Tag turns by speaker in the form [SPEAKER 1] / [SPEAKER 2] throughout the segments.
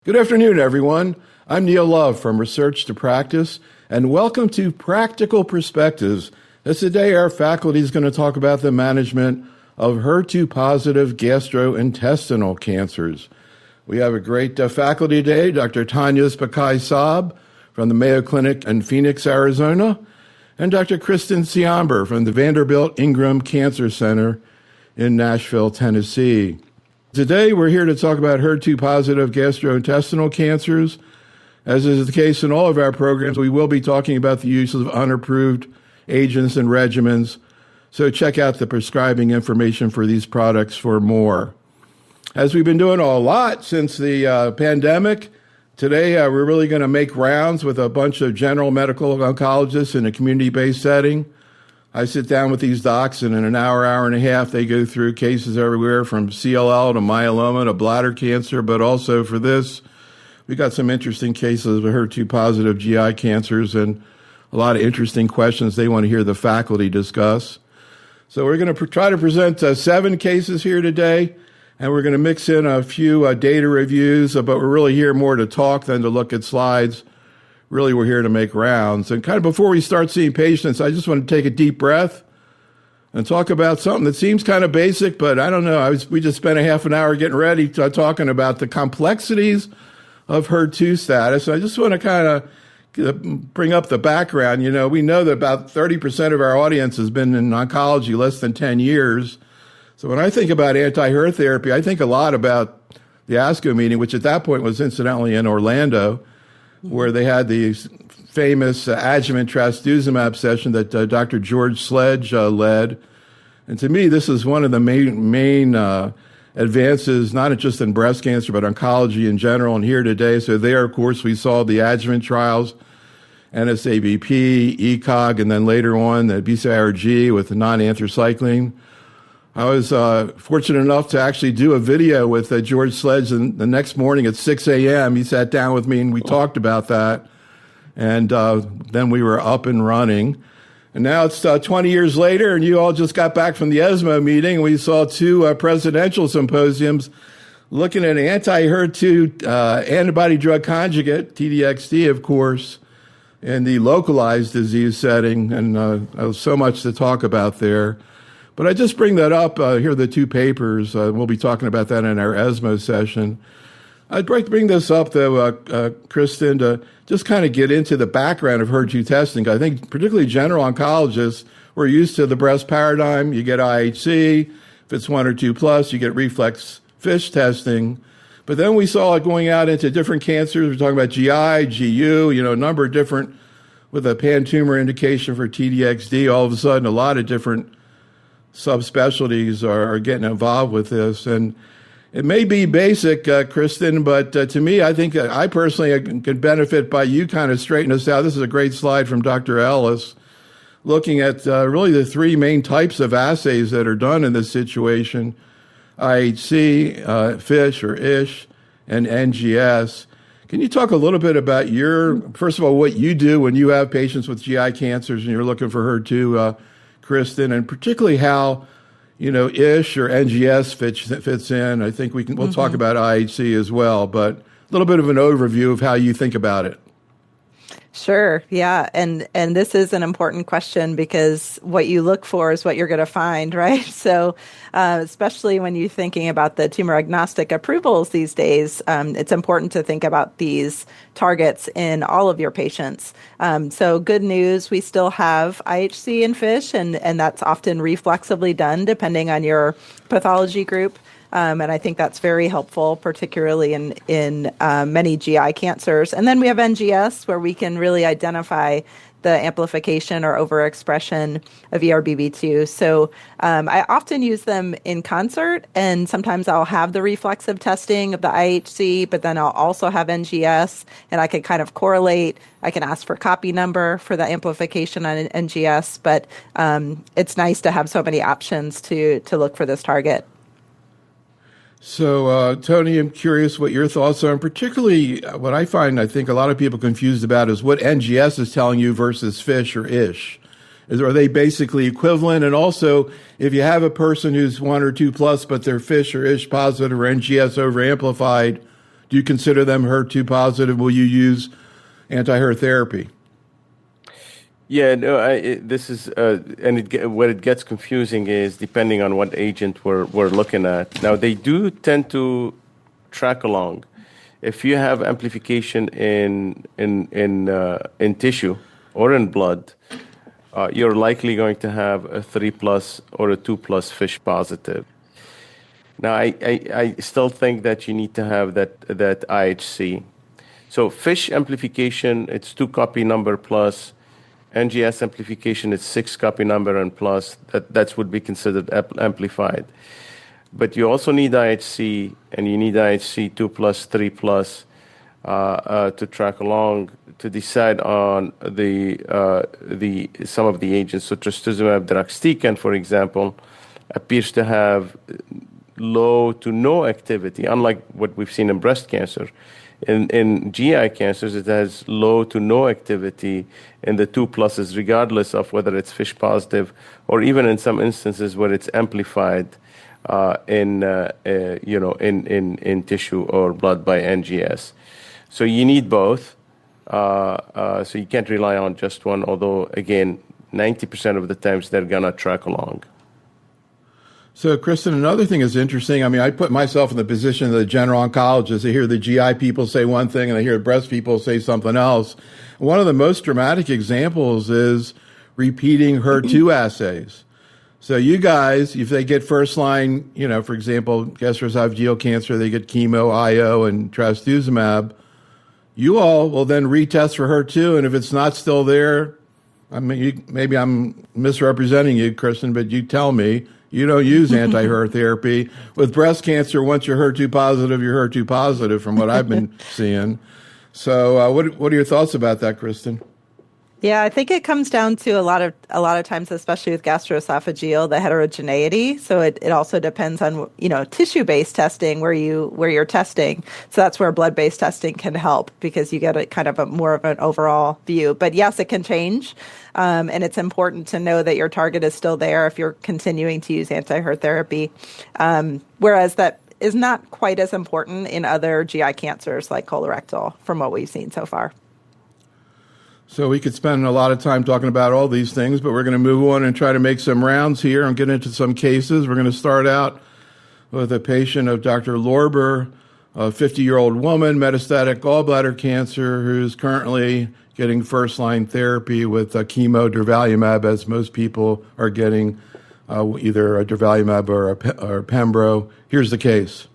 [SPEAKER 1] Good afternoon, everyone. I'm Neil Love from Research to Practice, and welcome to Practical Perspectives. As today, our faculty is going to talk about the management of HER2-positive gastrointestinal cancers. We have a great faculty today, Dr. Tanios Bekaii-Saab from the Mayo Clinic in Phoenix, Arizona, and Dr. Kristen Ciombor from the Vanderbilt Ingram Cancer Center in Nashville, Tennessee. Today, we're here to talk about HER2-positive gastrointestinal cancers. As is the case in all of our programs, we will be talking about the use of unapproved agents and regimens. So check out the prescribing information for these products for more. As we've been doing a lot since the pandemic, today we're really going to make rounds with a bunch of general medical oncologists in a community-based setting. I sit down with these docs, and in an hour, hour and a half, they go through cases everywhere from CLL to myeloma to bladder cancer, but also for this, we got some interesting cases of HER2-positive GI cancers and a lot of interesting questions they want to hear the faculty discuss. So we're going to try to present 7 cases here today, and we're going to mix in a few data reviews, but we're really here more to talk than to look at slides. Really, we're here to make rounds. And kind of before we start seeing patients, I just want to take a deep breath and talk about something that seems kind of basic, but I don't know. We just spent a half an hour getting ready to talking about the complexities of HER2 status. I just want to kind of bring up the background. You know, we know that about 30% of our audience has been in oncology less than 10 years. So when I think about anti-HER therapy, I think a lot about the ASCO meeting, which at that point was incidentally in Orlando, where they had the famous adjuvant trastuzumab session that Dr. George Sledge led. And to me, this is one of the main advances, not just in breast cancer, but oncology in general. And here today, so there, of course, we saw the adjuvant trials, NSABP, ECOG, and then later on the BCIRG with the non-anthracycline. I was fortunate enough to actually do a video with George Sledge, and the next morning at 6 a.m. he sat down with me and we talked about that, and then we were up and running. And now it's 20 years later, and you all just got back from the ESMO meeting, and we saw 2 presidential symposiums looking at anti-HER2 antibody-drug conjugate, TDXD, of course, in the localized disease setting, and so much to talk about there. But I just bring that up. Here are the 2 papers. We'll be talking about that in our ESMO session. I'd like to bring this up, though, Kristen, to just kind of get into the background of HER2 testing. I think particularly general oncologists, we're used to the breast paradigm. You get IHC. If it's 1 or 2 plus, you get reflex FISH testing. But then we saw it going out into different cancers. We're talking about GI, GU, a number of different, with a pan-tumor indication for TDXD. All of a sudden, a lot of different subspecialties are getting involved with this. And it may be basic, Kristen, but to me, I think I personally can benefit by you kind of straightening us out. This is a great slide from Dr. Ellis, looking at really the 3 main types of assays that are done in this situation: IHC, FISH or ISH, and NGS. Can you talk a little bit about first of all, what you do when you have patients with GI cancers and you're looking for HER2, Kristen, and particularly how, ISH or NGS fits in? I think we'll talk about IHC as well, but a little bit of an overview of how you think about it.
[SPEAKER 2] Sure. Yeah. And this is an important question because what you look for is what you're going to find, right? So especially when you're thinking about the tumor agnostic approvals these days, it's important to think about these targets in all of your patients. So good news, we still have IHC and FISH, and that's often reflexively done depending on your pathology group. And I think that's very helpful, particularly in many GI cancers. And then we have NGS, where we can really identify the amplification or overexpression of ERBB2. So I often use them in concert, and sometimes I'll have the reflexive testing of the IHC, but then I'll also have NGS, and I can kind of correlate. I can ask for copy number for the amplification on NGS, but it's nice to have so many options to look for this target.
[SPEAKER 1] So, Tony, I'm curious what your thoughts are, and particularly what I think a lot of people confused about is what NGS is telling you versus FISH or ISH. Are they basically equivalent? And also, if you have a person who's 1 or 2 plus, but they're FISH or ISH positive or NGS overamplified, do you consider them HER2 positive? Will you use anti-HER therapy?
[SPEAKER 3] Yeah, no, this is, where it gets confusing is depending on what agent we're looking at. Now, they do tend to track along. If you have amplification in tissue or in blood, you're likely going to have a 3+ or a 2+ FISH positive. Now, I still think that you need to have that IHC. So FISH amplification, it's 2 copy number plus. NGS amplification is 6 copy number and plus. That would be considered amplified. But you also need IHC, and you need IHC 2+, 3+, to track along to decide on some of the agents. So trastuzumab deruxtecan, for example, appears to have low to no activity, unlike what we've seen in breast cancer. In GI cancers, it has low to no activity in the 2+, regardless of whether it's FISH positive or even in some instances where it's amplified in tissue or blood by NGS. So you need both. So you can't rely on just one, although, again, 90% of the times they're going to track along.
[SPEAKER 1] So, Kristen, another thing is interesting. I mean, I put myself in the position of the general oncologist. I hear the GI people say one thing, and I hear the breast people say something else. One of the most dramatic examples is repeating HER2 assays. So you guys, if they get first line, for example, gastroesophageal cancer, they get chemo, IO, and trastuzumab, you all will then retest for HER2, and if it's not still there, I mean, maybe I'm misrepresenting you, Kristen, but you tell me, you don't use anti-HER therapy. With breast cancer, once you're HER2 positive, you're HER2 positive from what I've been seeing. So what are your thoughts about that, Kristen?
[SPEAKER 2] Yeah, I think it comes down to a lot of times, especially with gastroesophageal, the heterogeneity. So it also depends on tissue-based testing where you're testing. So that's where blood-based testing can help because you get a kind of more of an overall view. But yes, it can change, and it's important to know that your target is still there if you're continuing to use anti-HER therapy. Whereas that is not quite as important in other GI cancers like colorectal, from what we've seen so far.
[SPEAKER 1] So we could spend a lot of time talking about all these things, but we're going to move on and try to make some rounds here and get into some cases. We're going to start out with a patient of Dr. Lorber, a 50-year-old woman, metastatic gallbladder cancer, who's currently getting first-line therapy with chemo, durvalumab, as most people are getting either a durvalumab or pembro. Here's the case.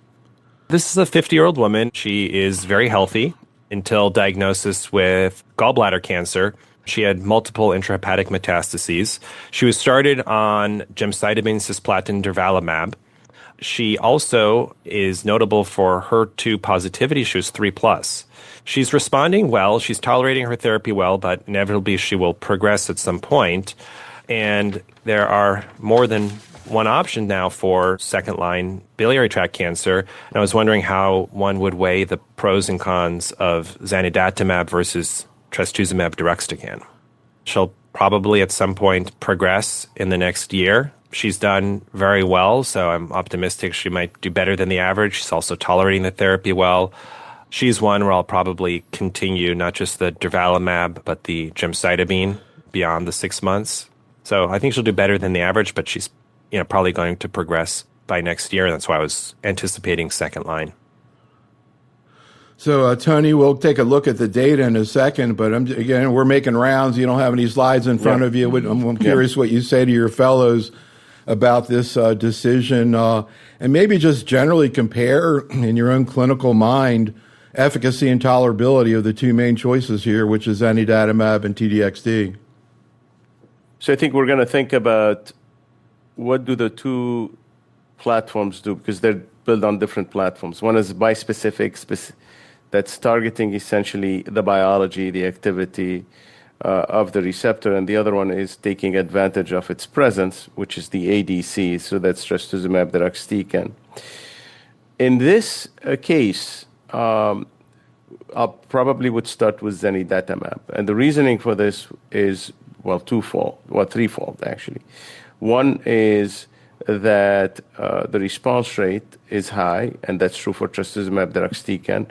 [SPEAKER 4] This is a 50-year-old woman. She is very healthy until diagnosis with gallbladder cancer. She had multiple intrahepatic metastases. She was started on gemcitabine, cisplatin, durvalumab. She also is notable for HER2 positivity. She was 3+. She's responding well. She's tolerating her therapy well, but inevitably she will progress at some point. And there are more than one option now for second-line biliary tract cancer. And I was wondering how one would weigh the pros and cons of zanidatamab versus trastuzumab deruxtecan. She'll probably at some point progress in the next year. She's done very well, so I'm optimistic she might do better than the average. She's also tolerating the therapy well. She's one where I'll probably continue not just the durvalumab, but the gemcitabine beyond the 6 months. So I think she'll do better than the average, but she's probably going to progress by next year. That's why I was anticipating second line.
[SPEAKER 1] So, Tony, we'll take a look at the data in a second, but again, we're making rounds. You don't have any slides in front of you. I'm curious what you say to your fellows about this decision, and maybe just generally compare in your own clinical mind efficacy and tolerability of the two main choices here, which is zanidatamab and TDXD.
[SPEAKER 3] So I think we're going to think about what do the two platforms do, because they're built on different platforms. One is bispecific, that's targeting essentially the biology, the activity of the receptor, and the other one is taking advantage of its presence, which is the ADC, so that's trastuzumab deruxtecan. In this case, I probably would start with zanidatamab, and the reasoning for this is, threefold, actually. One is that the response rate is high, and that's true for trastuzumab deruxtecan.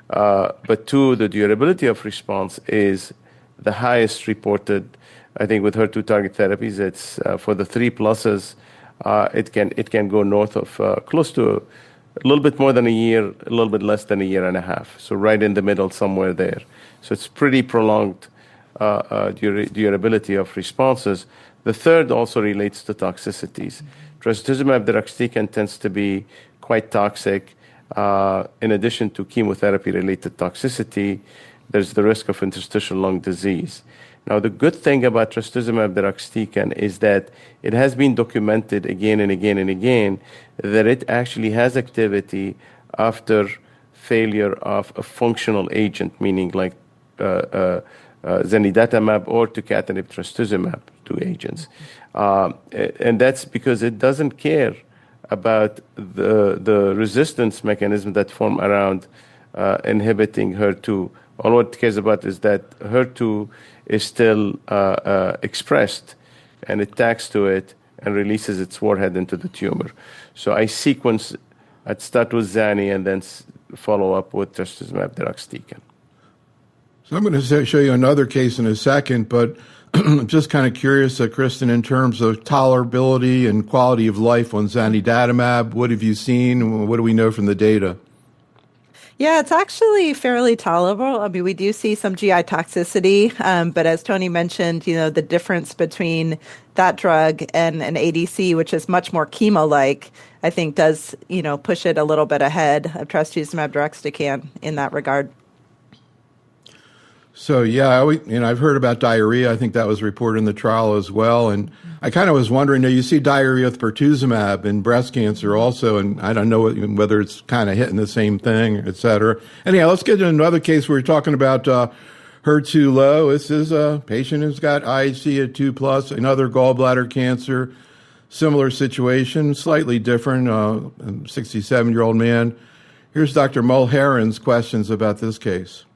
[SPEAKER 3] But two, the durability of response is the highest reported, I think, with HER2 target therapies. It's for the 3+s, it can go north of close to a little bit more than a year, a little bit less than a year and a half. So right in the middle, somewhere there. So it's pretty prolonged durability of responses. The third also relates to toxicities. Trastuzumab deruxtecan tends to be quite toxic. In addition to chemotherapy-related toxicity, there's the risk of interstitial lung disease. Now, the good thing about trastuzumab deruxtecan is that it has been documented again and again and again that it actually has activity after failure of a functional agent, meaning like zanidatamab or tucatinib trastuzumab, two agents. And that's because it doesn't care about the resistance mechanism that form around inhibiting HER2. All what it cares about is that HER2 is still expressed, and it tacks to it and releases its warhead into the tumor. So I'd start with Zani and then follow up with trastuzumab deruxtecan.
[SPEAKER 1] So I'm going to show you another case in a second, but I'm just kind of curious, Kristen, in terms of tolerability and quality of life on zanidatamab, what have you seen? What do we know from the data?
[SPEAKER 2] Yeah, it's actually fairly tolerable. I mean, we do see some GI toxicity, but as Tony mentioned, the difference between that drug and an ADC, which is much more chemo-like, I think does, push it a little bit ahead of trastuzumab deruxtecan in that regard.
[SPEAKER 1] So, yeah, I've heard about diarrhea. I think that was reported in the trial as well. And I kind of was wondering, you see diarrhea with pertuzumab in breast cancer also, and I don't know whether it's kind of hitting the same thing, et cetera. Anyhow, let's get to another case where we're talking about HER2 low. This is a patient who's got IHC at 2+, another gallbladder cancer, similar situation, slightly different, 67-year-old man. Here's Dr. Mulheron's questions about this case.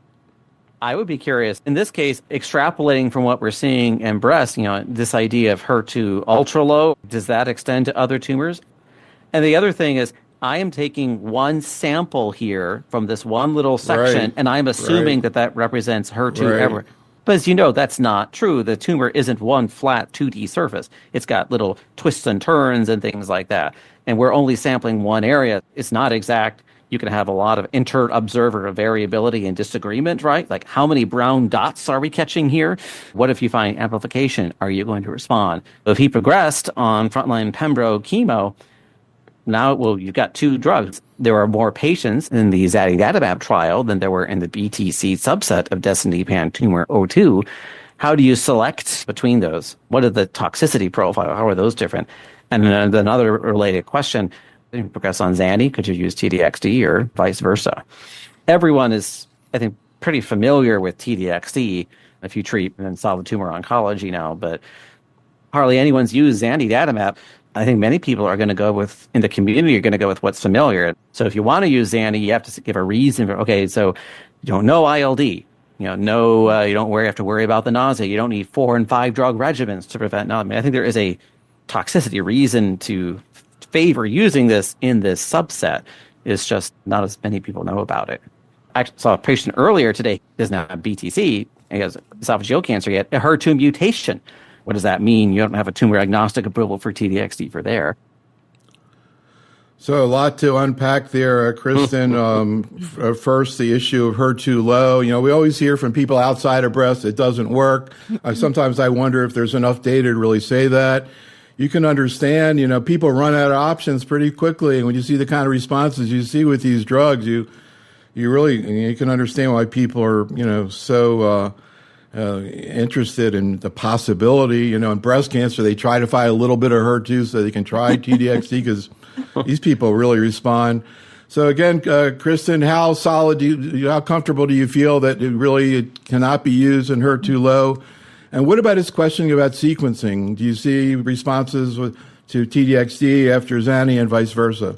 [SPEAKER 5] I would be curious, in this case, extrapolating from what we're seeing in breast, this idea of HER2 ultra low, does that extend to other tumors? And the other thing is, I am taking one sample here from this one little section, and I'm assuming that represents HER2 everywhere. But as you know, that's not true. The tumor isn't one flat 2D surface. It's got little twists and turns and things like that. And we're only sampling one area. It's not exact. You can have a lot of inter-observer variability and disagreement, right? Like, how many brown dots are we catching here? What if you find amplification? Are you going to respond? If he progressed on frontline Pembro chemo, now, you've got two drugs. There are more patients in the zanidatamab trial than there were in the BTC subset of DESTINY-PanTumor02. How do you select between those? What is the toxicity profile? How are those different? And then another related question, if you progress on Zani, could you use TDXD or vice versa? Everyone is, I think, pretty familiar with TDXD if you treat in solid tumor oncology now, but hardly anyone's used zanidatamab. I think many people are going to go with, in the community, are going to go with what's familiar. So if you want to use Zani, you have to give a reason for, okay, so you don't know ILD. You don't have to worry about the nausea. You don't need 4 and 5 drug regimens to prevent nausea. I mean, I think there is a toxicity reason to favor using this in this subset. It's just not as many people know about it. I saw a patient earlier today, doesn't have BTC, he has esophageal cancer yet, a HER2 mutation. What does that mean? You don't have a tumor agnostic approval for TDXD for there.
[SPEAKER 1] So a lot to unpack there, Kristen. First, the issue of HER2 low. We always hear from people outside of breast it doesn't work. Sometimes I wonder if there's enough data to really say that. You can understand, people run out of options pretty quickly. And when you see the kind of responses you see with these drugs, you can understand why people are, so interested in the possibility. In breast cancer, they try to find a little bit of HER2 so they can try TDXD because these people really respond. So again, Kristen, how comfortable do you feel that it cannot be used in HER2 low? And what about his questioning about sequencing? Do you see responses to TDXD after Zani and vice versa?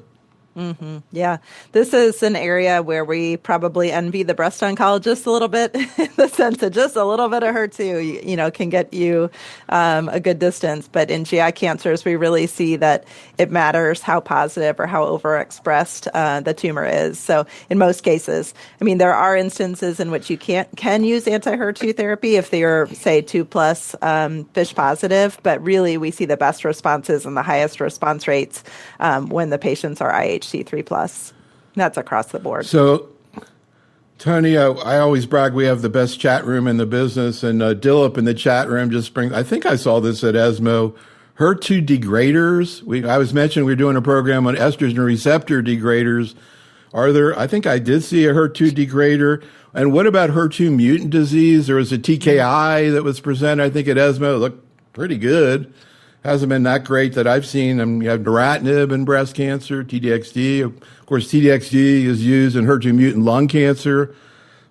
[SPEAKER 2] Yeah, this is an area where we probably envy the breast oncologists a little bit, in the sense that just a little bit of HER2, can get you a good distance. But in GI cancers, we really see that it matters how positive or how overexpressed the tumor is. So in most cases, I mean, there are instances in which you can use anti-HER2 therapy if they are, say, 2+ FISH positive. But really, we see the best responses and the highest response rates when the patients are IHC 3+. That's across the board.
[SPEAKER 1] So, Tony, I always brag we have the best chat room in the business, and Dilip in the chat room just brings, I think I saw this at ESMO, HER2 degraders. I was mentioning we're doing a program on estrogen receptor degraders. I think I did see a HER2 degrader. And what about HER2 mutant disease? There was a TKI that was presented, I think, at ESMO. It looked pretty good. Hasn't been that great that I've seen. You have neratinib in breast cancer, TDXD. Of course, TDXD is used in HER2 mutant lung cancer.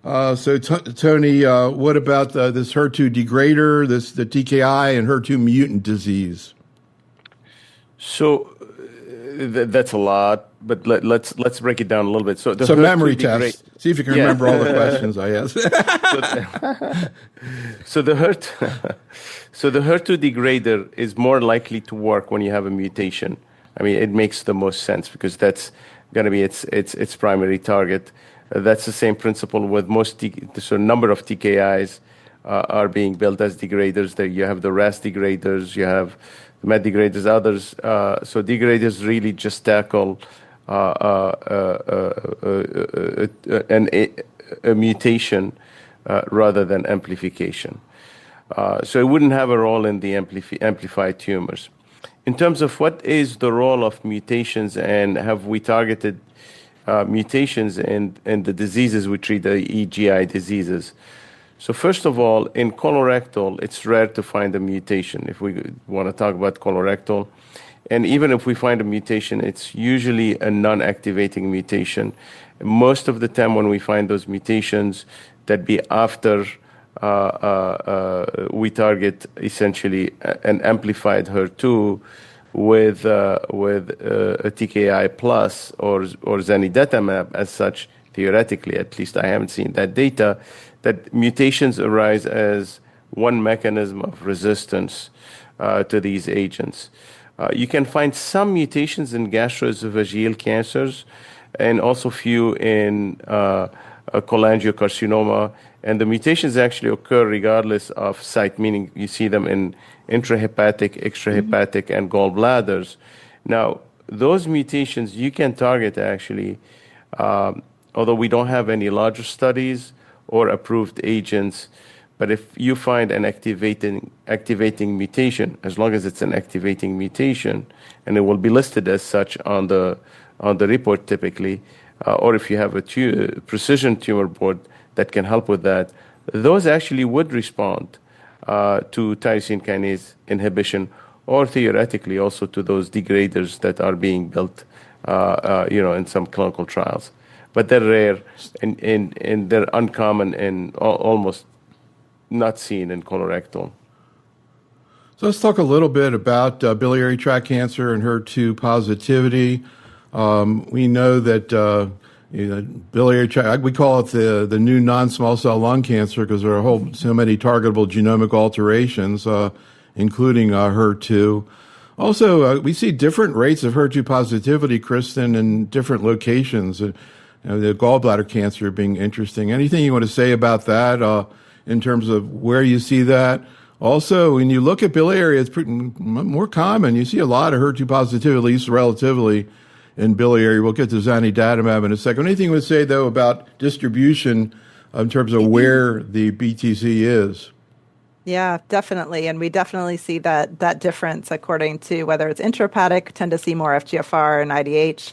[SPEAKER 1] Tony, what about this HER2 degrader, the TKI, and HER2 mutant disease?
[SPEAKER 3] So that's a lot, but let's break it down a little bit. So
[SPEAKER 1] it's a memory test. See if you can remember all the questions I asked.
[SPEAKER 3] So the HER2 degrader is more likely to work when you have a mutation. I mean, it makes the most sense because that's going to be its primary target. That's the same principle with most. So a number of TKIs are being built as degraders. There you have the RAS degraders, you have the MET degraders, others. So degraders really just tackle a mutation rather than amplification. So it wouldn't have a role in the amplified tumors. In terms of what is the role of mutations and have we targeted mutations in the diseases we treat, the EGI diseases. So first of all, in colorectal, it's rare to find a mutation if we want to talk about colorectal. And even if we find a mutation, it's usually a non-activating mutation. Most of the time when we find those mutations, that'd be after we target essentially an amplified HER2 with a TKI plus or zanidatamab as such, theoretically, at least I haven't seen that data, that mutations arise as one mechanism of resistance to these agents. You can find some mutations in gastroesophageal cancers and also few in cholangiocarcinoma. And the mutations actually occur regardless of site, meaning you see them in intrahepatic, extrahepatic, and gallbladders. Now, those mutations you can target actually, although we don't have any larger studies or approved agents, but if you find an activating mutation, as long as it's an activating mutation, and it will be listed as such on the report typically, or if you have a precision tumor board that can help with that, those actually would respond to tyrosine kinase inhibition, or theoretically also to those degraders that are being built, in some clinical trials. But they're rare and they're uncommon and almost not seen in colorectal.
[SPEAKER 1] So let's talk a little bit about biliary tract cancer and HER2 positivity. We know that biliary tract, we call it the new non-small cell lung cancer because there are so many targetable genomic alterations, including HER2. Also, we see different rates of HER2 positivity, Kristen, in different locations. The gallbladder cancer being interesting. Anything you want to say about that in terms of where you see that? Also, when you look at biliary, it's more common. You see a lot of HER2 positivity, at least relatively, in biliary. We'll get to zanidatamab in a second. Anything you would say, though, about distribution in terms of where the BTC is?
[SPEAKER 2] Yeah, definitely. And we definitely see that difference according to whether it's intrahepatic, tend to see more FGFR and IDH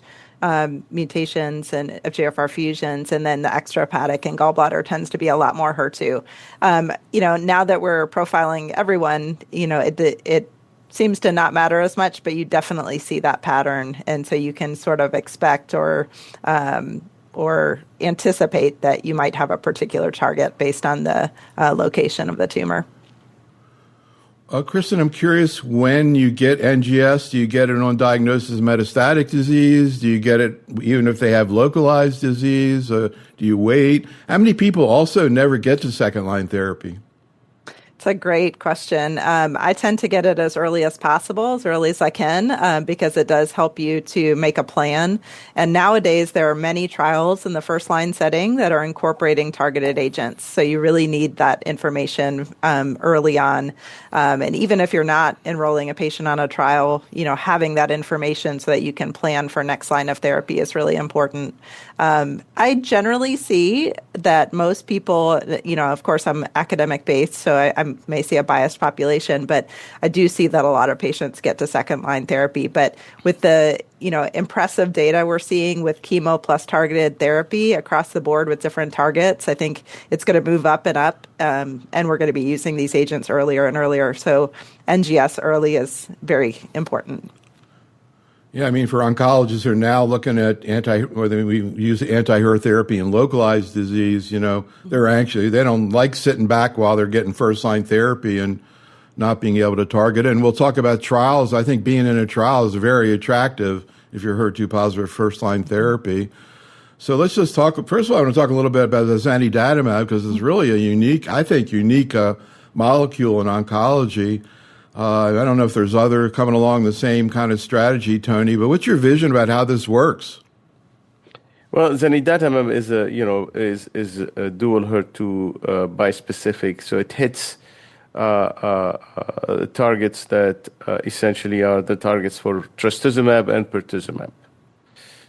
[SPEAKER 2] mutations and FGFR fusions, and then the extrahepatic and gallbladder tends to be a lot more HER2. Now that we're profiling everyone, it seems to not matter as much, but you definitely see that pattern, and so you can sort of expect or anticipate that you might have a particular target based on the location of the tumor.
[SPEAKER 1] Kristen, I'm curious, when you get NGS, do you get it on diagnosis of metastatic disease? Do you get it even if they have localized disease? Do you wait? How many people also never get to second-line therapy?
[SPEAKER 2] It's a great question. I tend to get it as early as possible, as early as I can, because it does help you to make a plan. And nowadays, there are many trials in the first line setting that are incorporating targeted agents. So you really need that information early on. And even if you're not enrolling a patient on a trial, having that information so that you can plan for next line of therapy is really important. I generally see that most people, of course, I'm academic based, so I may see a biased population, but I do see that a lot of patients get to second line therapy. But with the impressive data we're seeing with chemo plus targeted therapy across the board with different targets, I think it's going to move up and up, and we're going to be using these agents earlier and earlier. So NGS early is very important.
[SPEAKER 1] Yeah, I mean, for oncologists who are now looking at whether we use anti-HER therapy in localized disease, they don't like sitting back while they're getting first-line therapy and not being able to target it. And we'll talk about trials. I think being in a trial is very attractive if you're HER2-positive first-line therapy. So let's just talk. First of all, I want to talk a little bit about the zanidatamab because it's really a unique molecule in oncology. I don't know if there's other coming along the same kind of strategy, Tony, but what's your vision about how this works?
[SPEAKER 3] Well, zanidatamab is a dual HER2 bispecific, so it hits targets that essentially are the targets for trastuzumab and pertuzumab.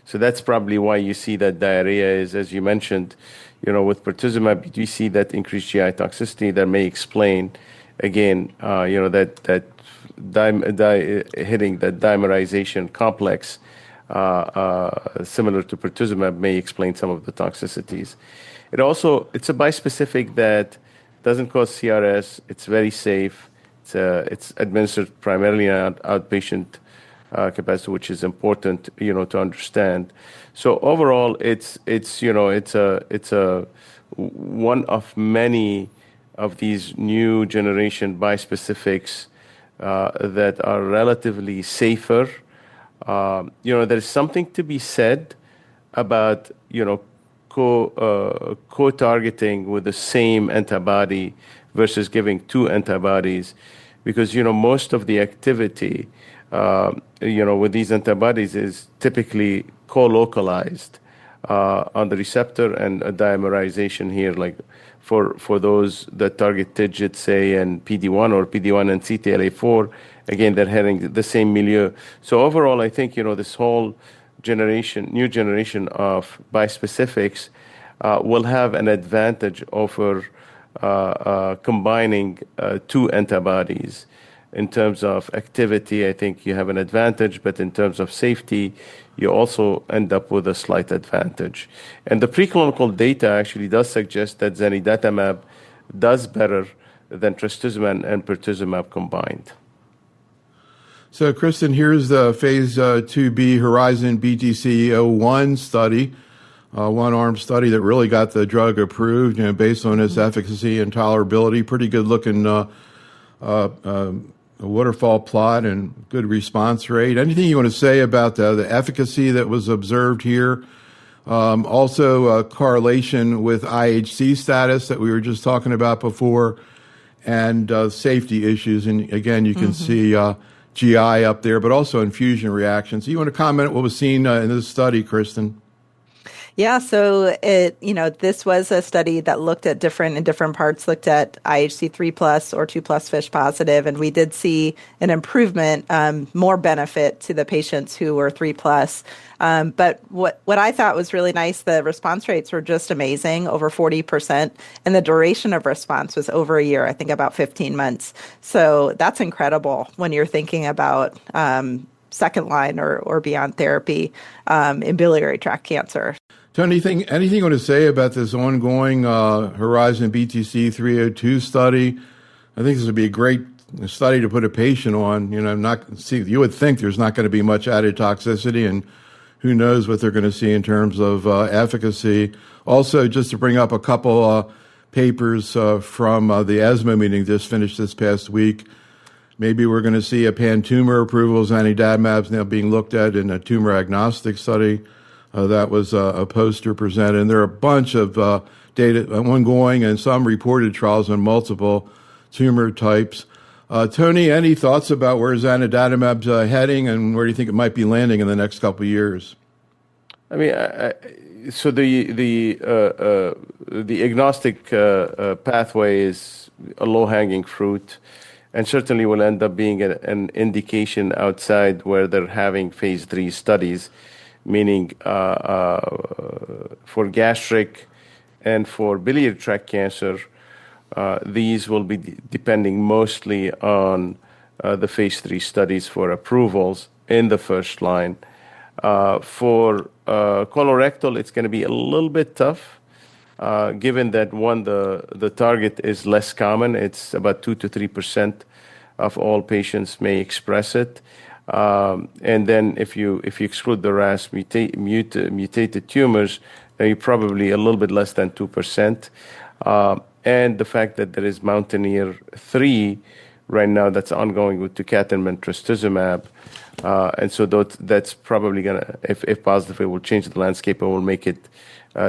[SPEAKER 3] So that's probably why you see that diarrhea is, as you mentioned, with pertuzumab, you see that increased GI toxicity that may explain. Again, that hitting that dimerization complex, similar to pertuzumab, may explain some of the toxicities. It's a bispecific that doesn't cause CRS. It's very safe. It's administered primarily in outpatient capacity, which is important, to understand. So overall, it's a one of many of these new generation bispecifics that are relatively safer. There's something to be said about, co-targeting with the same antibody versus giving two antibodies, because, most of the activity, with these antibodies is typically co-localized on the receptor and a dimerization here, like for those that target TIGIT, say, and PD-1 or PD-1 and CTLA-4, again, they're hitting the same milieu. So overall, I think, this whole new generation of bispecifics will have an advantage over combining two antibodies. In terms of activity, I think you have an advantage, but in terms of safety, you also end up with a slight advantage. And the preclinical data actually does suggest that zanidatamab does better than trastuzumab and pertuzumab combined.
[SPEAKER 1] So, Kristen, here's the phase 2b Horizon BTC-01 study, one-arm study that really got the drug approved, based on its efficacy and tolerability. Pretty good-looking waterfall plot and good response rate. Anything you want to say about the efficacy that was observed here? Also, a correlation with IHC status that we were just talking about before, and safety issues. And again, you can see GI up there, but also infusion reactions. So you want to comment what was seen in this study, Kristen?
[SPEAKER 2] Yeah, so this was a study that looked at different parts, looked at IHC 3+ or 2+ FISH positive, and we did see an improvement, more benefit to the patients who were 3+. But what I thought was really nice, the response rates were just amazing, over 40%, and the duration of response was over a year, I think about 15 months. So that's incredible when you're thinking about second line or beyond therapy in biliary tract cancer.
[SPEAKER 1] Tony, anything you want to say about this ongoing Horizon BTC 302 study? I think this would be a great study to put a patient on. You would think there's not going to be much added toxicity, and who knows what they're going to see in terms of efficacy. Also, just to bring up a couple papers from the ESMO meeting just finished this past week. Maybe we're going to see a pan-tumor approval of zanidatamab now being looked at in a tumor-agnostic study. That was a poster presented. And there are a bunch of data ongoing and some reported trials on multiple tumor types. Tony, any thoughts about where zanidatamab's heading and where do you think it might be landing in the next couple of years?
[SPEAKER 3] I mean, so the agnostic pathway is a low-hanging fruit, and certainly will end up being an indication outside where they're having phase 3 studies, meaning for gastric and for biliary tract cancer. These will be depending mostly on the phase 3 studies for approvals in the first line. For colorectal, it's going to be a little bit tough, given that the target is less common. It's about 2 to 3% of all patients may express it. And then if you exclude the RAS mutated tumors, then you're probably a little bit less than 2%. And the fact that there is Mountaineer 3 right now that's ongoing with tucatinib and trastuzumab. And so that's probably going to, if positive, it will change the landscape and will make it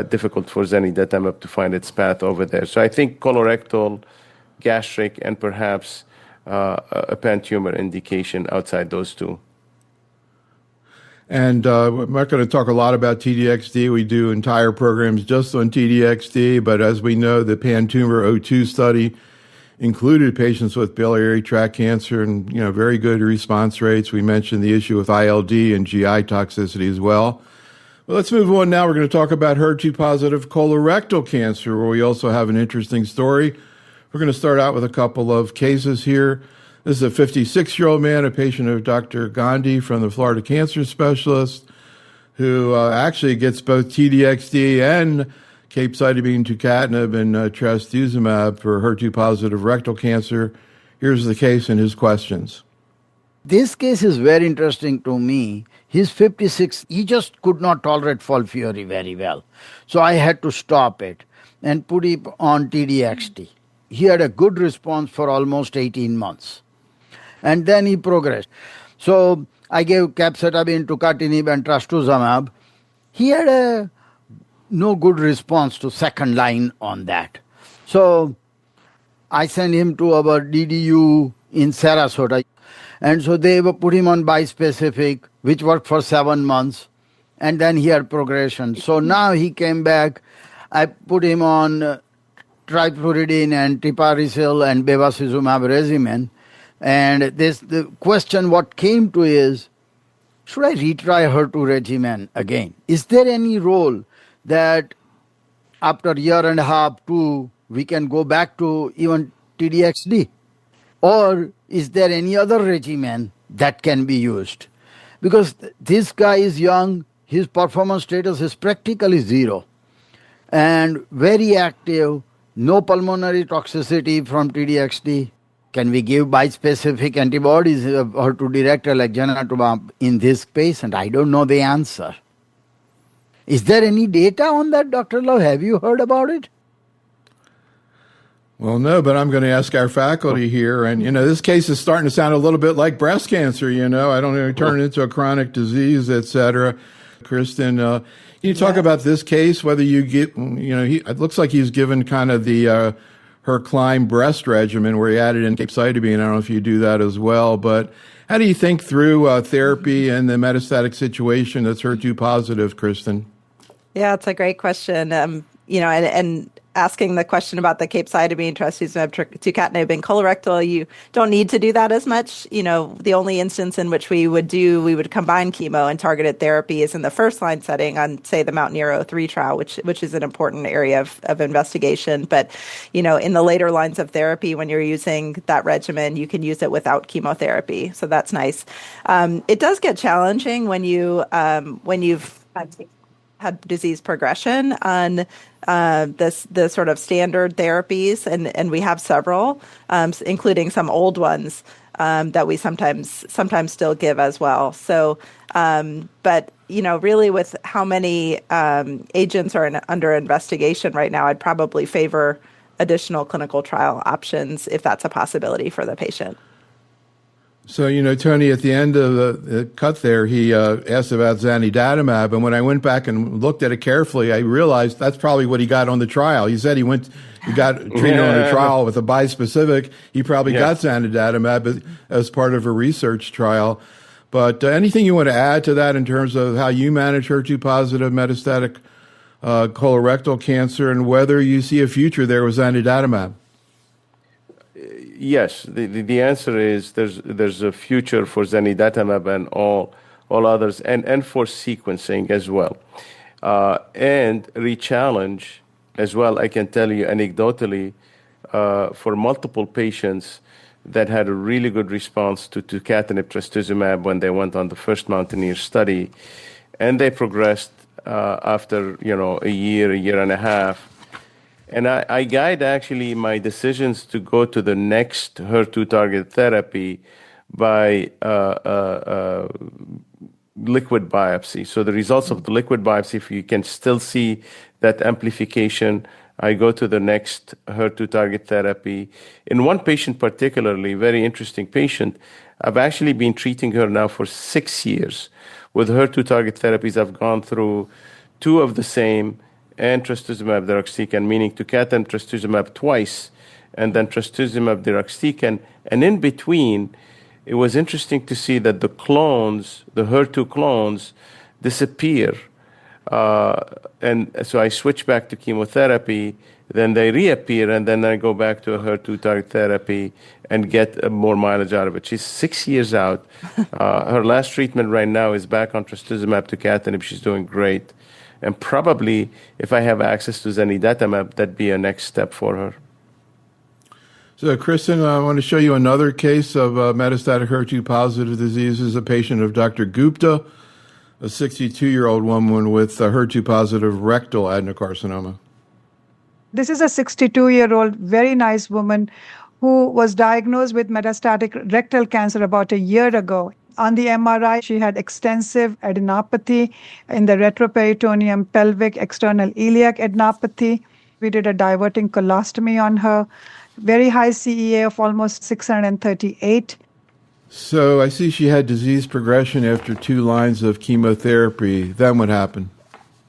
[SPEAKER 3] difficult for zanidatamab to find its path over there. So I think colorectal, gastric, and perhaps a pan-tumor indication outside those two.
[SPEAKER 1] And we're not going to talk a lot about TDXD. We do entire programs just on TDXD, but as we know, the pan-tumor O2 study included patients with biliary tract cancer and, very good response rates. We mentioned the issue with ILD and GI toxicity as well. Well, let's move on now. We're going to talk about HER2-positive colorectal cancer, where we also have an interesting story. We're going to start out with a couple of cases here. This is a 56-year-old man, a patient of Dr. Gandhi from the Florida Cancer Specialist, who actually gets both TDXD and capecitabine, tucatinib, and trastuzumab for HER2-positive rectal cancer. Here's the case and his questions.
[SPEAKER 6] This case is very interesting to me. He's 56. He just could not tolerate FOLFIRI very well. So I had to stop it and put him on TDXD. He had a good response for almost 18 months. And then he progressed. So I gave capecitabine, tucatinib, and trastuzumab. He had no good response to second line on that. So I sent him to our DDU in Sarasota. And so they put him on bispecific, which worked for 7 months. And then he had progression. So now he came back. I put him on trifluridine and tipagrelor and bevacizumab regimen. And the question what came to is, should I retry HER2 regimen again? Is there any role that after a year and a half, 2, we can go back to even TDXD? Or is there any other regimen that can be used? Because this guy is young, his performance status is practically 0, and very active, no pulmonary toxicity from TDXD. Can we give bispecific antibodies HER2-directed like janatumab in this patient? I don't know the answer. Is there any data on that, Dr. Love? Have you heard about it?
[SPEAKER 1] Well, no, but I'm going to ask our faculty here. And, this case is starting to sound a little bit like breast cancer, I don't know, turn it into a chronic disease, et cetera. Kristen, can you talk about this case, whether you get, it looks like he's given kind of the HER-Climb breast regimen where he added in capecitabine. I don't know if you do that as well, but how do you think through therapy and the metastatic situation that's HER2 positive, Kristen?
[SPEAKER 2] Yeah, it's a great question. And asking the question about the capecitabine, trastuzumab, tucatinib, and colorectal, you don't need to do that as much. The only instance in which we would combine chemo and targeted therapy is in the first line setting on, say, the Mountaineer 03 trial, which is an important area of investigation. But, in the later lines of therapy, when you're using that regimen, you can use it without chemotherapy. So that's nice. It does get challenging when you've had disease progression on the sort of standard therapies, and we have several, including some old ones that we sometimes still give as well. So, but really, with how many agents are under investigation right now, I'd probably favor additional clinical trial options if that's a possibility for the patient.
[SPEAKER 1] So, Tony, at the end of the cut there, he asked about zanidatamab. And when I went back and looked at it carefully, I realized that's probably what he got on the trial. He said he got treated on a trial with a bispecific. He probably got zanidatamab as part of a research trial. But anything you want to add to that in terms of how you manage HER2-positive metastatic colorectal cancer and whether you see a future there with zanidatamab?
[SPEAKER 3] Yes, the answer is there's a future for zanidatamab and all others, and for sequencing as well, and rechallenge as well. I can tell you anecdotally, for multiple patients that had a really good response to tucatinib trastuzumab when they went on the first Mountaineer study, and they progressed after a year and a half. And I guide actually my decisions to go to the next HER2 target therapy by liquid biopsy. So the results of the liquid biopsy, if you can still see that amplification, I go to the next HER2 target therapy. In one patient particularly, very interesting patient, I've actually been treating her now for 6 years. With HER2 target therapies, I've gone through 2 of the same, and trastuzumab deruxtecan, meaning tucatinib trastuzumab twice, and then trastuzumab deruxtecan. And in between, it was interesting to see that the HER2 clones, disappear. And so I switch back to chemotherapy, then they reappear, and then I go back to a HER2 target therapy and get more mileage out of it. She's 6 years out. Her last treatment right now is back on trastuzumab tucatinib. She's doing great. And probably, if I have access to zanidatamab, that'd be a next step for her.
[SPEAKER 1] So, Kristen, I want to show you another case of metastatic HER2-positive disease. This is a patient of Dr. Gupta, a 62-year-old woman with HER2-positive rectal adenocarcinoma.
[SPEAKER 7] This is a 62-year-old, very nice woman who was diagnosed with metastatic rectal cancer about a year ago. On the MRI, she had extensive adenopathy in the retroperitoneum, pelvic, external iliac adenopathy. We did a diverting colostomy on her. Very high CEA of almost 638.
[SPEAKER 1] So I see she had disease progression after 2 lines of chemotherapy. Then what happened?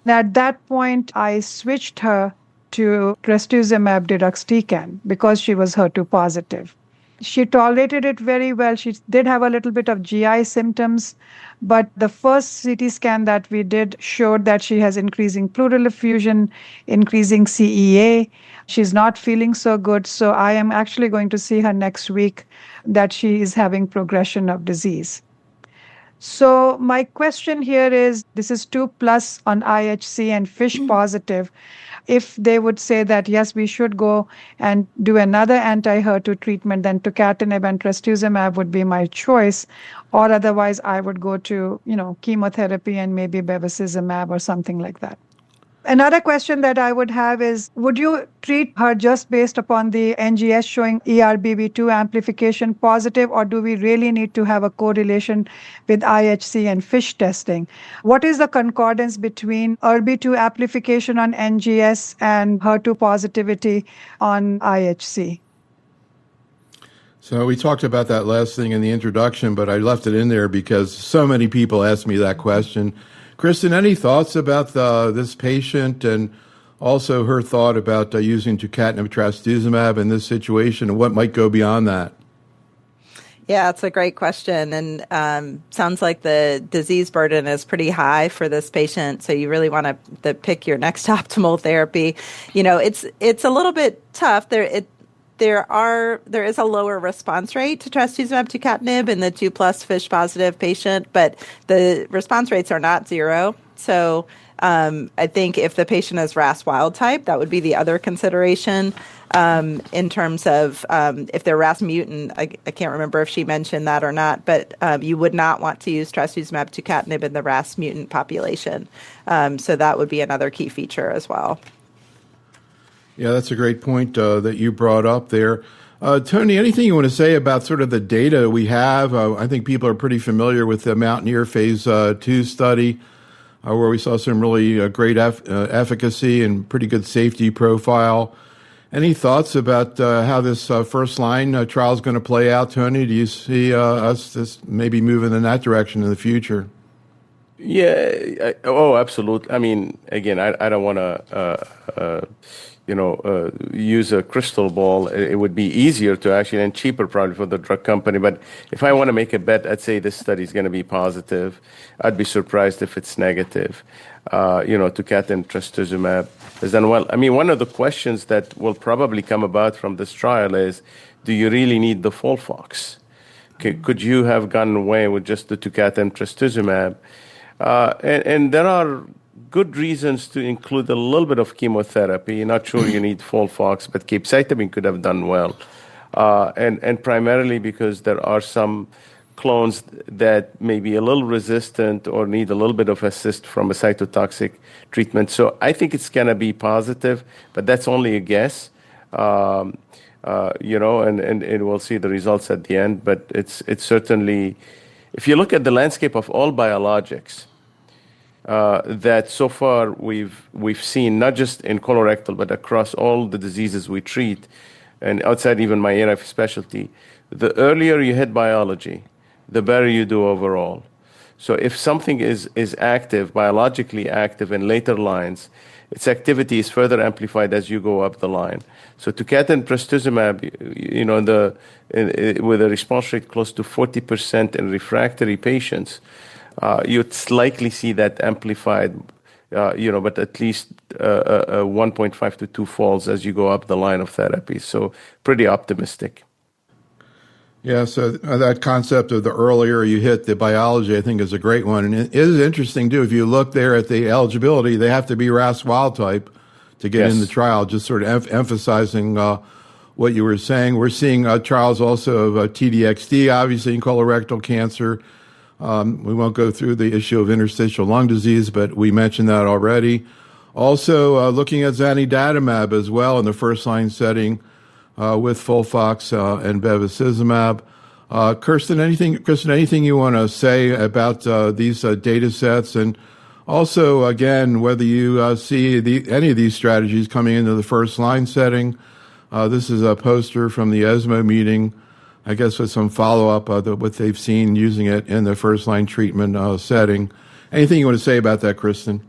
[SPEAKER 7] At that point, I switched her to trastuzumab deruxtecan because she was HER2 positive. She tolerated it very well. She did have a little bit of GI symptoms, but the first CT scan that we did showed that she has increasing pleural effusion, increasing CEA. She's not feeling so good, so I am actually going to see her next week that she is having progression of disease. So my question here is, this is 2+ on IHC and FISH positive. If they would say that, yes, we should go and do another anti-HER2 treatment, then tucatinib and trastuzumab would be my choice. Or otherwise, I would go to, chemotherapy and maybe bevacizumab or something like that. Another question that I would have is, would you treat her just based upon the NGS showing ERBB2 amplification positive, or do we really need to have a correlation with IHC and FISH testing? What is the concordance between ERB2 amplification on NGS and HER2 positivity on IHC?
[SPEAKER 1] So we talked about that last thing in the introduction, but I left it in there because so many people asked me that question. Kristen, any thoughts about this patient and also her thought about using tucatinib trastuzumab in this situation and what might go beyond that?
[SPEAKER 2] Yeah, it's a great question. And sounds like the disease burden is pretty high for this patient. So you really want to pick your next optimal therapy. It's a little bit tough. There is a lower response rate to trastuzumab tucatinib in the 2+ FISH positive patient, but the response rates are not 0. So I think if the patient is RAS wild type, that would be the other consideration in terms of if they're RAS mutant. I can't remember if she mentioned that or not, but you would not want to use trastuzumab tucatinib in the RAS mutant population. So that would be another key feature as well.
[SPEAKER 1] Yeah, that's a great point that you brought up there. Tony, anything you want to say about sort of the data we have? I think people are pretty familiar with the Mountaineer phase 2 study, where we saw some really great efficacy and pretty good safety profile. Any thoughts about how this first-line trial is going to play out, Tony? Do you see us this maybe moving in that direction in the future?
[SPEAKER 3] Yeah. Absolutely. I mean, again, I don't want to, use a crystal ball. It would be easier to actually, and cheaper probably for the drug company. But if I want to make a bet, I'd say this study is going to be positive. I'd be surprised if it's negative. Tucatinib and trastuzumab has done well. I mean, one of the questions that will probably come about from this trial is, do you really need the FOLFOX? Could you have gone away with just the tucatinib and trastuzumab? And there are good reasons to include a little bit of chemotherapy. Not sure you need FOLFOX, but capecitabine could have done well. And primarily because there are some clones that may be a little resistant or need a little bit of assist from a cytotoxic treatment. So I think it's going to be positive, but that's only a guess. And we'll see the results at the end. But it's certainly, if you look at the landscape of all biologics, that so far we've seen, not just in colorectal, but across all the diseases we treat, and outside even my area of specialty, the earlier you hit biology, the better you do overall. So if something is active, biologically active in later lines, its activity is further amplified as you go up the line. So tucatinib and trastuzumab, with a response rate close to 40% in refractory patients, you'd likely see that amplified, but at least 1.5 to 2 folds as you go up the line of therapy. So pretty optimistic.
[SPEAKER 1] Yeah, so that concept of the earlier you hit the biology, I think, is a great one. And it is interesting, too. If you look there at the eligibility, they have to be RAS wild type to get in the trial, just sort of emphasizing what you were saying. We're seeing trials also of TDXD, obviously, in colorectal cancer. We won't go through the issue of interstitial lung disease, but we mentioned that already. Also, looking at zanidatamab as well in the first-line setting, with FOLFOX and bevacizumab. Kristen, anything you want to say about these data sets? And also, again, whether you see any of these strategies coming into the first-line setting. This is a poster from the ESMO meeting, I guess with some follow-up what they've seen using it in the first-line treatment setting. Anything you want to say about that, Kristen?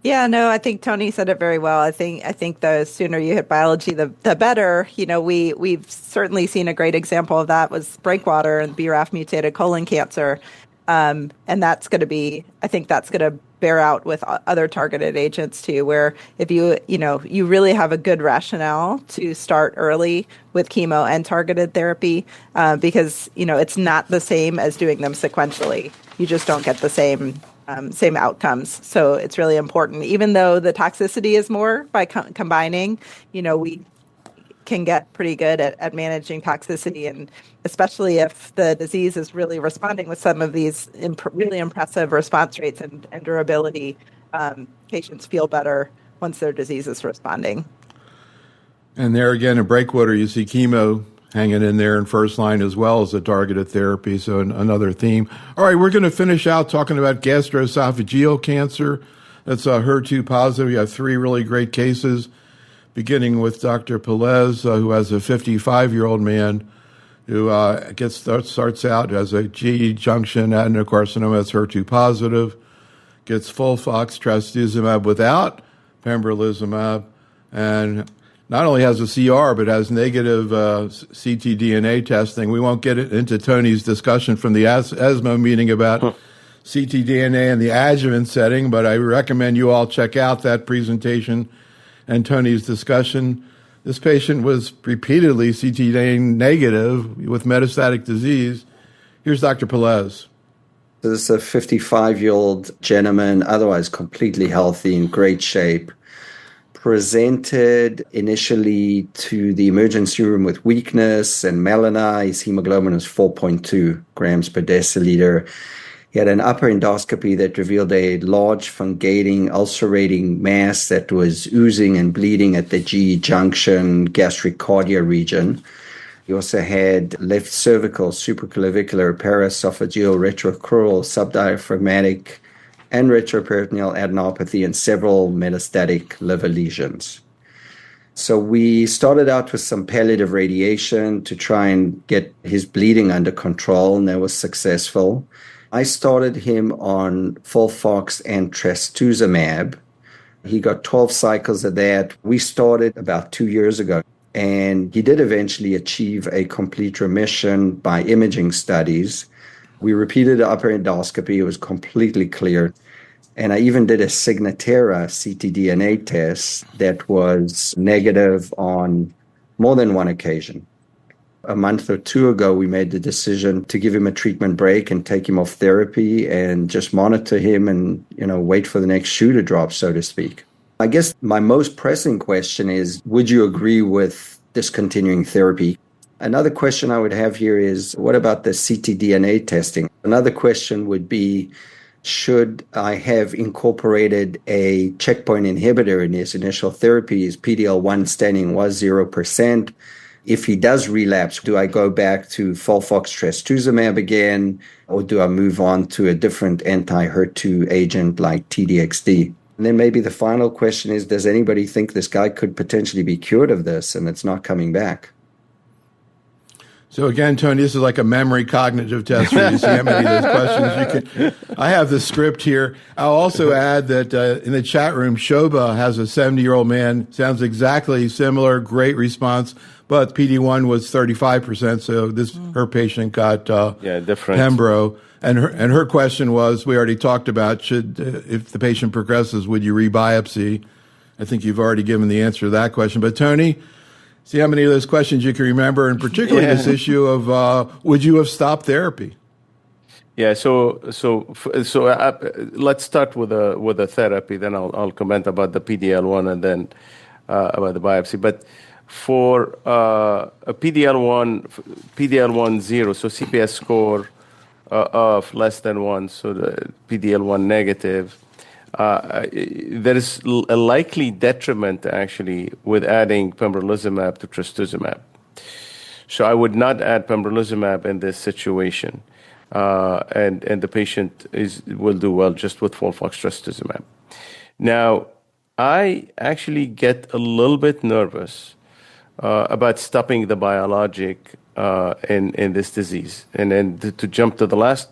[SPEAKER 2] Yeah, no, I think Tony said it very well. I think the sooner you hit biology, the better. We've certainly seen a great example of that was Breakwater and BRAF mutated colon cancer, and that's going to bear out with other targeted agents too. Where if you really have a good rationale to start early with chemo and targeted therapy, because it's not the same as doing them sequentially. You just don't get the same outcomes. So it's really important. Even though the toxicity is more by combining, we can get pretty good at managing toxicity, and especially if the disease is really responding with some of these really impressive response rates and durability, patients feel better once their disease is responding.
[SPEAKER 1] And there again, in Breakwater, you see chemo hanging in there in first line as well as a targeted therapy. So another theme. All right, we're going to finish out talking about gastroesophageal cancer. That's HER2 positive. We have 3 really great cases, beginning with Dr. Pelez, who has a 55-year-old man who starts out as a GE junction adenocarcinoma, that's HER2 positive, gets FOLFOX trastuzumab without pembrolizumab, and not only has a CR, but has negative ctDNA testing. We won't get into Tony's discussion from the ESMO meeting about ctDNA in the adjuvant setting, but I recommend you all check out that presentation and Tony's discussion. This patient was repeatedly ctDNA negative with metastatic disease. Here's Dr. Pelez.
[SPEAKER 8] This is a 55-year-old gentleman, otherwise completely healthy, in great shape. Presented initially to the emergency room with weakness and melena. His hemoglobin was 4.2 grams per deciliter. He had an upper endoscopy that revealed a large fungating, ulcerating mass that was oozing and bleeding at the GE junction gastric cardia region. He also had left cervical, supraclavicular, paraesophageal, retrocrural, subdiaphragmatic, and retroperitoneal adenopathy and several metastatic liver lesions. So we started out with some palliative radiation to try and get his bleeding under control, and that was successful. I started him on FOLFOX and trastuzumab. He got 12 cycles of that. We started about 2 years ago, and he did eventually achieve a complete remission by imaging studies. We repeated the upper endoscopy. It was completely clear. And I even did a Signatera ctDNA test that was negative on more than one occasion. A month or two ago, we made the decision to give him a treatment break and take him off therapy and just monitor him and, wait for the next shoe to drop, so to speak. I guess my most pressing question is, would you agree with discontinuing therapy? Another question I would have here is, what about the ctDNA testing? Another question would be, should I have incorporated a checkpoint inhibitor in his initial therapy? His PD-L1 staining was 0%. If he does relapse, do I go back to FOLFOX trastuzumab again, or do I move on to a different anti-HER2 agent like TDXD? And then maybe the final question is, does anybody think this guy could potentially be cured of this and it's not coming back?
[SPEAKER 1] So again, Tony, this is like a memory cognitive test for you. See how many of those questions you can. I have the script here. I'll also add that in the chat room, Shobha has a 70-year-old man. Sounds exactly similar. Great response. But PD-1 was 35%. So her patient got
[SPEAKER 3] different.
[SPEAKER 1] Pembro. And her question was, we already talked about, if the patient progresses, would you rebiopsy? I think you've already given the answer to that question. But Tony, see how many of those questions you can remember, and particularly this issue of would you have stopped therapy?
[SPEAKER 3] Yeah. So let's start with a therapy. Then I'll comment about the PDL1 and then about the biopsy. But for a PDL1 0, so CPS score of less than 1, so the PDL1 negative. There is a likely detriment, actually, with adding pembrolizumab to trastuzumab. So I would not add pembrolizumab in this situation, and the patient will do well just with FOLFOX trastuzumab. Now, I actually get a little bit nervous about stopping the biologic in this disease. And then to jump to the last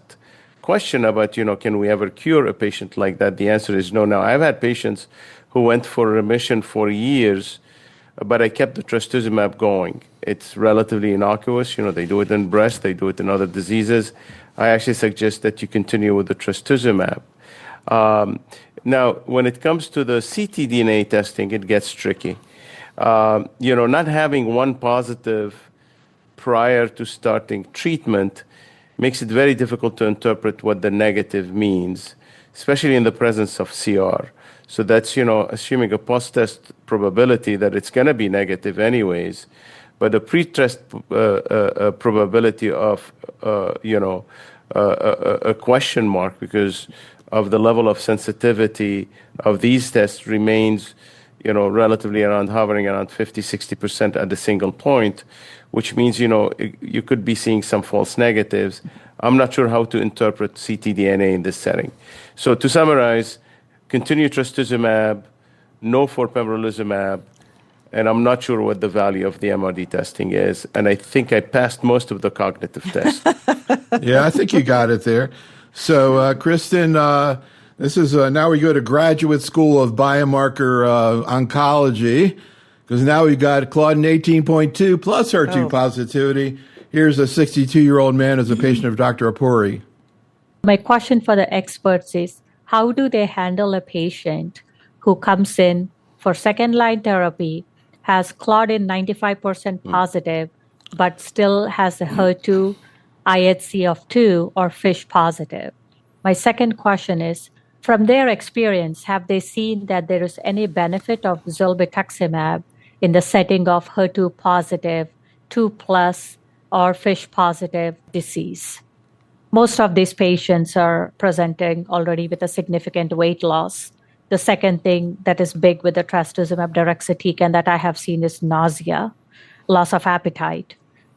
[SPEAKER 3] question about, can we ever cure a patient like that? The answer is no. Now, I've had patients who went for remission for years, but I kept the trastuzumab going. It's relatively innocuous. They do it in breast, they do it in other diseases. I actually suggest that you continue with the trastuzumab. Now, when it comes to the ctDNA testing, it gets tricky. Not having one positive prior to starting treatment makes it very difficult to interpret what the negative means, especially in the presence of CR. So that's, assuming a post-test probability that it's going to be negative anyways, but a pre-test probability of, a question mark because of the level of sensitivity of these tests remains, relatively hovering around 50-60% at a single point, which means, you could be seeing some false negatives. I'm not sure how to interpret ctDNA in this setting. So to summarize, continue trastuzumab, no for pembrolizumab, and I'm not sure what the value of the MRD testing is. And I think I passed most of the cognitive tests.
[SPEAKER 1] Yeah, I think you got it there. So, Kristen, this is now we go to Graduate School of Biomarker Oncology, because now we've got Claudin 18.2 plus HER2 positivity. Here's a 62-year-old man as a patient of Dr. Apuri.
[SPEAKER 9] My question for the experts is, how do they handle a patient who comes in for second-line therapy, has Claudin 95% positive, but still has a HER2 IHC of 2 or FISH positive? My second question is, from their experience, have they seen that there is any benefit of zolbetuximab in the setting of HER2 positive, 2+ or FISH positive disease? Most of these patients are presenting already with a significant weight loss. The second thing that is big with the trastuzumab deruxtecan that I have seen is nausea, loss of appetite.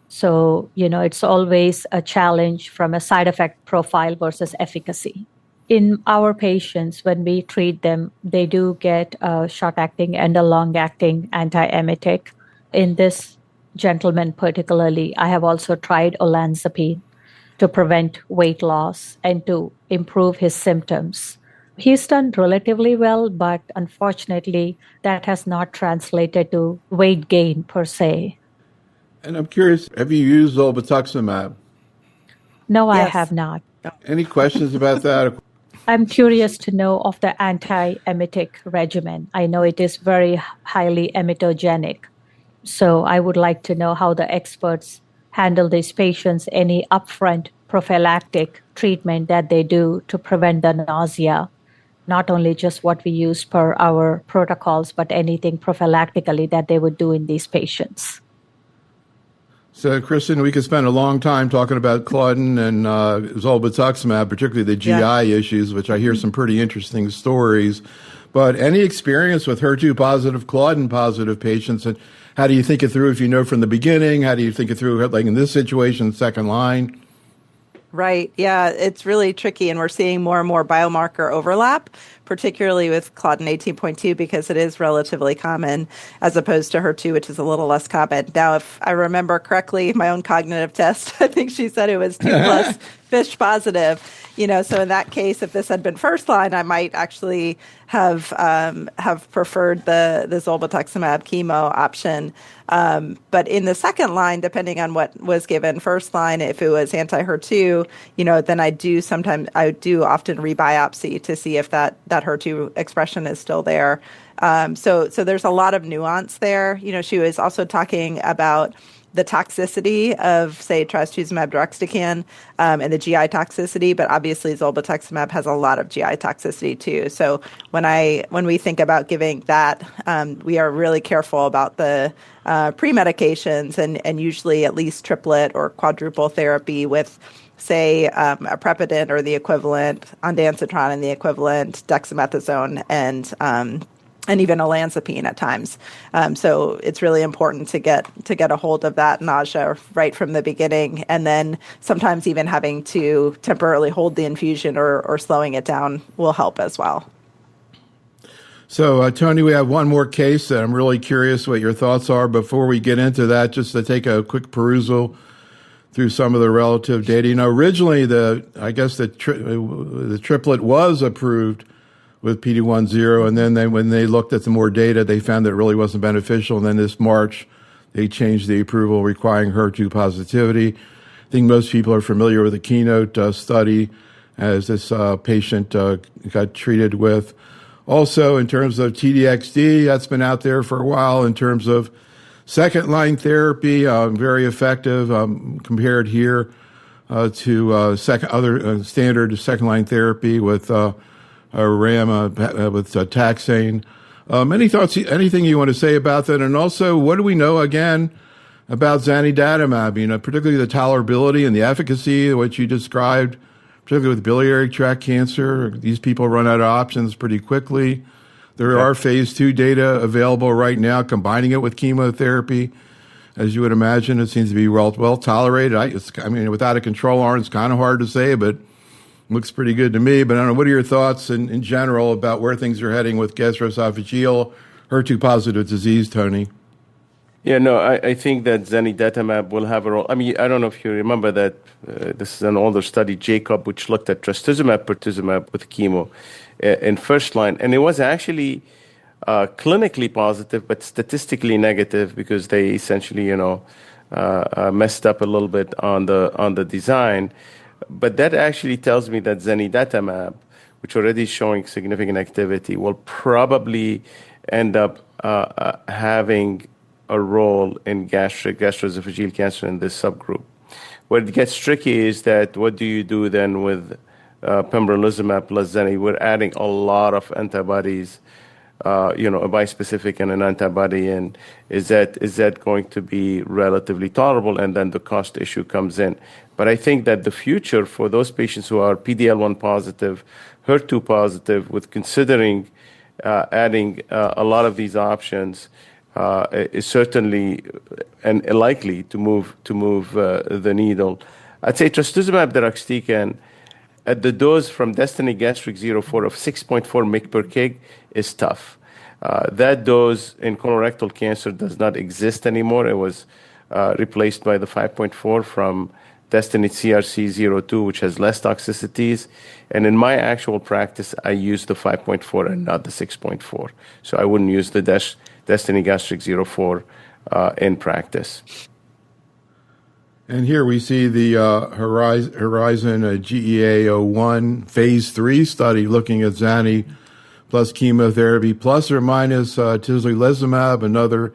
[SPEAKER 9] So, it's always a challenge from a side effect profile versus efficacy. In our patients, when we treat them, they do get a short-acting and a long-acting antiemetic. In this gentleman particularly, I have also tried olanzapine to prevent weight loss and to improve his symptoms. He's done relatively well, but unfortunately, that has not translated to weight gain per se.
[SPEAKER 1] And I'm curious, have you used zolbetuximab?
[SPEAKER 9] No, I
[SPEAKER 2] Yes.
[SPEAKER 9] have not.
[SPEAKER 1] Any questions about that?
[SPEAKER 9] I'm curious to know of the anti-emetic regimen. I know it is very highly emetogenic. So I would like to know how the experts handle these patients, any upfront prophylactic treatment that they do to prevent the nausea, not only just what we use per our protocols, but anything prophylactically that they would do in these patients.
[SPEAKER 1] So, Kristen, we could spend a long time talking about Claudin and zolbetuximab, particularly the GI issues, which I hear some pretty interesting stories. But any experience with HER2-positive, Claudin-positive patients, and how do you think it through if you know from the beginning? How do you think it through, like in this situation, second line?
[SPEAKER 2] Right. Yeah, it's really tricky, and we're seeing more and more biomarker overlap, particularly with Claudin 18.2, because it is relatively common as opposed to HER2, which is a little less common. Now, if I remember correctly, my own cognitive test, I think she said it was 2 plus FISH positive. So in that case, if this had been first line, I might actually have preferred the zolbetuximab chemo option. But in the second line, depending on what was given first line, if it was anti-HER2, then I do often rebiopsy to see if that HER2 expression is still there. So there's a lot of nuance there. She was also talking about the toxicity of, say, trastuzumab deruxtecan and the GI toxicity, but obviously zolbetuximab has a lot of GI toxicity too. So when we think about giving that, we are really careful about the pre-medications and usually at least triplet or quadruple therapy with, say, aprepitant or the equivalent, ondansetron and the equivalent, dexamethasone, and even olanzapine at times. So it's really important to get a hold of that nausea right from the beginning, and then sometimes even having to temporarily hold the infusion or slowing it down will help as well.
[SPEAKER 1] So, Tony, we have one more case that I'm really curious what your thoughts are. Before we get into that, just to take a quick perusal through some of the relative data. Originally, the triplet was approved with PD-1/0, and then when they looked at some more data, they found that it really wasn't beneficial. And then this March, they changed the approval requiring HER2 positivity. I think most people are familiar with the Keynote study as this patient got treated with. Also, in terms of TDXD, that's been out there for a while in terms of second-line therapy, very effective compared here to other standard second-line therapy with RAM with taxane. Any thoughts, anything you want to say about that? And also, what do we know, again, about zanidatamab, particularly the tolerability and the efficacy, what you described, particularly with biliary tract cancer? These people run out of options pretty quickly. There are phase 2 data available right now, combining it with chemotherapy. As you would imagine, it seems to be well tolerated. Without a control arm, it's kind of hard to say, but looks pretty good to me. But I don't know, what are your thoughts in general about where things are heading with gastroesophageal HER2-positive disease, Tony?
[SPEAKER 3] Yeah, no, I think that zanidatamab will have a role. I don't know if you remember that this is an older study, Jacob, which looked at trastuzumab, pertuzumab with chemo in first line. And it was actually clinically positive, but statistically negative because they essentially, messed up a little bit on the design. But that actually tells me that zanidatamab, which already is showing significant activity, will probably end up having a role in gastroesophageal cancer in this subgroup. What gets tricky is that what do you do then with pembrolizumab plus zani? We're adding a lot of antibodies, a bispecific and an antibody, and is that going to be relatively tolerable? And then the cost issue comes in. But I think that the future for those patients who are PD-L1 positive, HER2 positive, with considering adding a lot of these options, is certainly and likely to move the needle. I'd say trastuzumab deruxtecan at the dose from Destiny Gastric 04 of 6.4 mg per kg is tough. That dose in colorectal cancer does not exist anymore. It was replaced by the 5.4 from Destiny CRC 02, which has less toxicities. And in my actual practice, I use the 5.4 and not the 6.4. So I wouldn't use the Destiny Gastric 04 in practice.
[SPEAKER 1] And here we see the Horizon GEA-01 phase 3 study looking at Zani plus chemotherapy plus or minus tislelizumab, another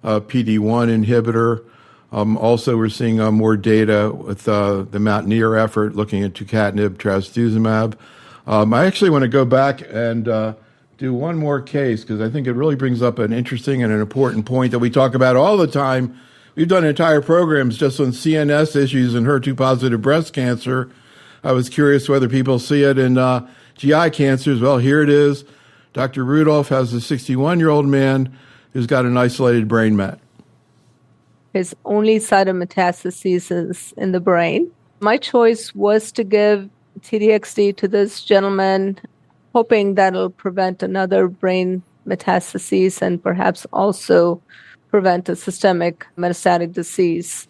[SPEAKER 1] PD-1 inhibitor. Also, we're seeing more data with the Mountaineer effort looking at tucatinib, trastuzumab. I actually want to go back and do one more case because I think it really brings up an interesting and an important point that we talk about all the time. We've done entire programs just on CNS issues and HER2-positive breast cancer. I was curious whether people see it in GI cancers. Well, here it is. Dr. Rudolph has a 61-year-old man who's got an isolated brain met.
[SPEAKER 10] His only site of metastases is in the brain. My choice was to give TDXD to this gentleman, hoping that'll prevent another brain metastases and perhaps also prevent a systemic metastatic disease.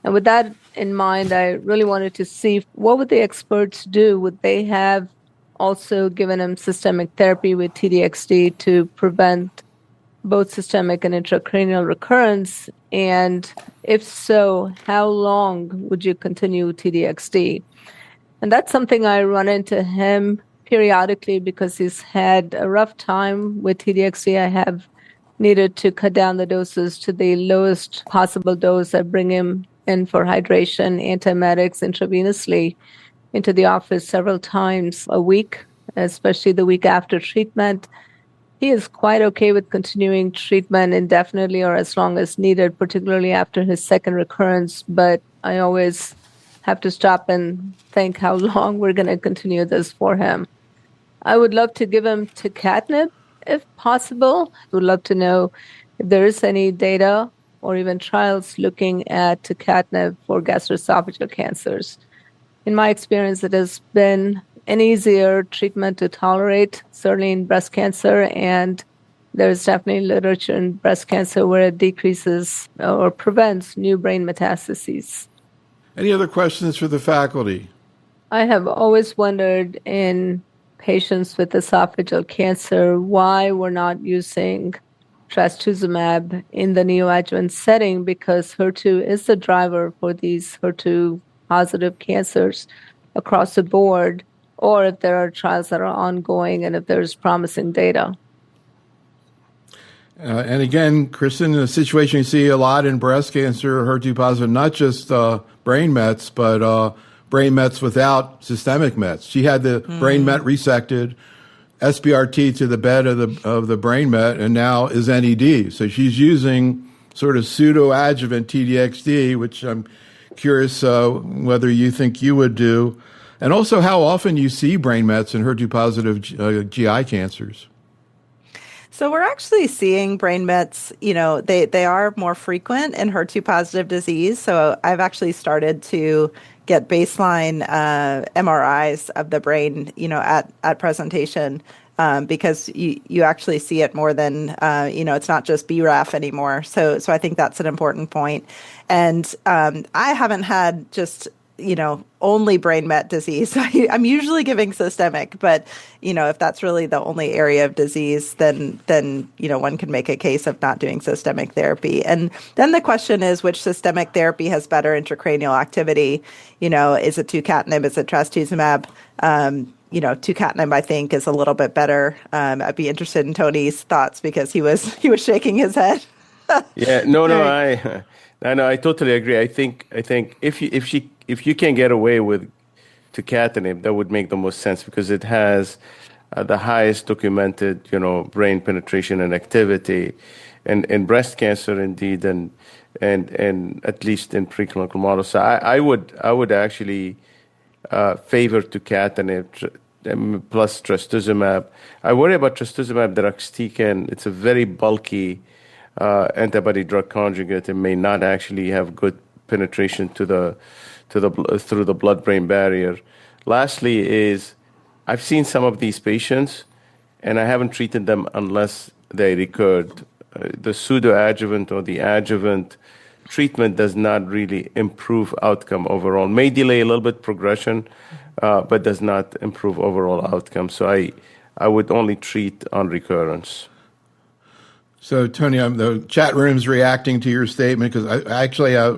[SPEAKER 10] And with that in mind, I really wanted to see what would the experts do? Would they have also given him systemic therapy with TDXD to prevent both systemic and intracranial recurrence? And if so, how long would you continue TDXD? And that's something I run into him periodically because he's had a rough time with TDXD. I have needed to cut down the doses to the lowest possible dose. I bring him in for hydration, antiemetics intravenously into the office several times a week, especially the week after treatment. He is quite okay with continuing treatment indefinitely or as long as needed, particularly after his second recurrence. But I always have to stop and think how long we're going to continue this for him. I would love to give him tucatinib if possible. I would love to know if there is any data or even trials looking at tucatinib for gastroesophageal cancers. In my experience, it has been an easier treatment to tolerate, certainly in breast cancer, and there's definitely literature in breast cancer where it decreases or prevents new brain metastases.
[SPEAKER 1] Any other questions for the faculty?
[SPEAKER 10] I have always wondered in patients with esophageal cancer why we're not using trastuzumab in the neoadjuvant setting, because HER2 is the driver for these HER2-positive cancers across the board, or if there are trials that are ongoing and if there's promising data.
[SPEAKER 1] And again, Kristen, in a situation you see a lot in breast cancer, HER2-positive, not just brain mets, but brain mets without systemic mets. She had the brain met resected, SBRT to the bed of the brain met, and now is NED. So she's using sort of pseudo-adjuvant TDXD, which I'm curious whether you think you would do, and also how often you see brain mets in HER2-positive GI cancers.
[SPEAKER 2] So we're actually seeing brain mets, they are more frequent in HER2-positive disease. So I've actually started to get baseline MRIs of the brain, at presentation, because you actually see it more than, it's not just BRAF anymore. So I think that's an important point. And I haven't had just, only brain met disease. I'm usually giving systemic, but, if that's really the only area of disease, then one can make a case of not doing systemic therapy. And then the question is, which systemic therapy has better intracranial activity? Is it tucatinib? Is it trastuzumab? Tucatinib, I think, is a little bit better. I'd be interested in Tony's thoughts because he was shaking his head.
[SPEAKER 3] Yeah, I totally agree. I think if you can get away with tucatinib, that would make the most sense because it has the highest documented, brain penetration and activity, in breast cancer, indeed, and at least in preclinical models. So I would actually favor tucatinib plus trastuzumab. I worry about trastuzumab deruxtecan. It's a very bulky antibody drug conjugate and may not actually have good penetration through the blood-brain barrier. Lastly is, I've seen some of these patients, and I haven't treated them unless they recurred. The pseudoadjuvant or the adjuvant treatment does not really improve outcome overall. May delay a little bit progression, but does not improve overall outcome. So I would only treat on recurrence.
[SPEAKER 1] So, Tony, the chat room's reacting to your statement because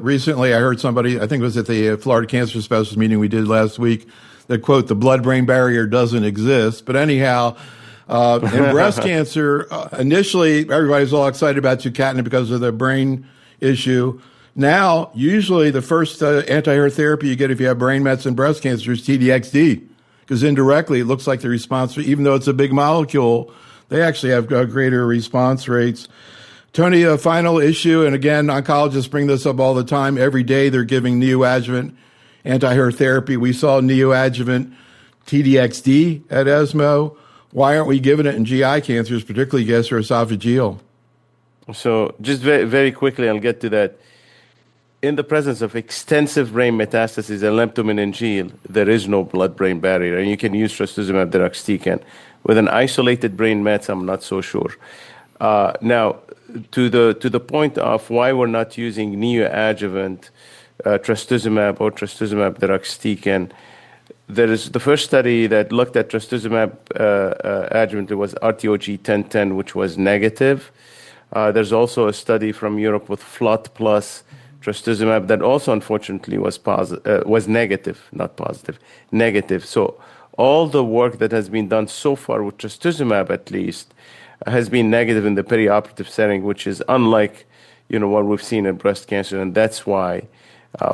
[SPEAKER 1] recently I heard somebody, I think it was at the Florida Cancer Specialist meeting we did last week, that, quote, the blood-brain barrier doesn't exist. But anyhow, in breast cancer, initially everybody's all excited about tucatinib because of the brain issue. Now, usually the first anti-HER therapy you get if you have brain mets and breast cancer is TDXD, because indirectly it looks like the response, even though it's a big molecule, they actually have greater response rates. Tony, a final issue, and again, oncologists bring this up all the time. Every day they're giving neoadjuvant anti-HER therapy. We saw neoadjuvant TDXD at ESMO. Why aren't we giving it in GI cancers, particularly gastroesophageal?
[SPEAKER 3] So just very, very quickly, I'll get to that. In the presence of extensive brain metastases and leptomeningeal, there is no blood-brain barrier, and you can use trastuzumab deruxtecan. With an isolated brain mets, I'm not so sure. Now, to the point of why we're not using neoadjuvant trastuzumab or trastuzumab deruxtecan, there is the first study that looked at trastuzumab adjuvant. It was RTOG 1010, which was negative. There's also a study from Europe with FLOT plus trastuzumab that also unfortunately was negative, not positive, negative. So all the work that has been done so far with trastuzumab, at least, has been negative in the perioperative setting, which is unlike what we've seen in breast cancer, and that's why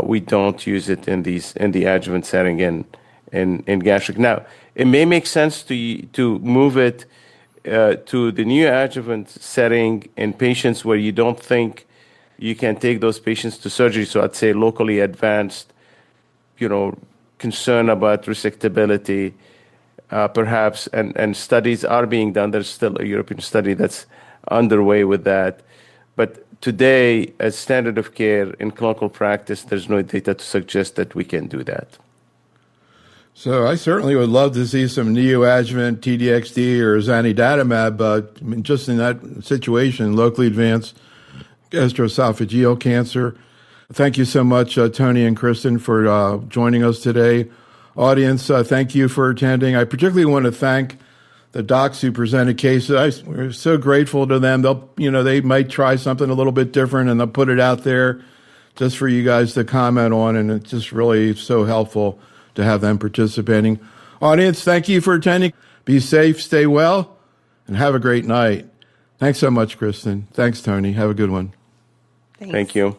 [SPEAKER 3] we don't use it in the adjuvant setting in gastric. Now, it may make sense to move it to the neoadjuvant setting in patients where you don't think you can take those patients to surgery. So I'd say locally advanced, concern about resectability, perhaps, and studies are being done. There's still a European study that's underway with that. But today, as standard of care in clinical practice, there's no data to suggest that we can do that.
[SPEAKER 1] So I certainly would love to see some neoadjuvant TDXD or zanidatamab, but just in that situation, locally advanced gastroesophageal cancer. Thank you so much, Tony and Kristen, for joining us today. Audience, thank you for attending. I particularly want to thank the docs who presented cases. We're so grateful to them. They might try something a little bit different, and they'll put it out there just for you guys to comment on, and it's just really so helpful to have them participating. Audience, thank you for attending. Be safe, stay well, and have a great night. Thanks so much, Kristen. Thanks, Tony. Have a good one.
[SPEAKER 2] Thanks.
[SPEAKER 3] Thank you.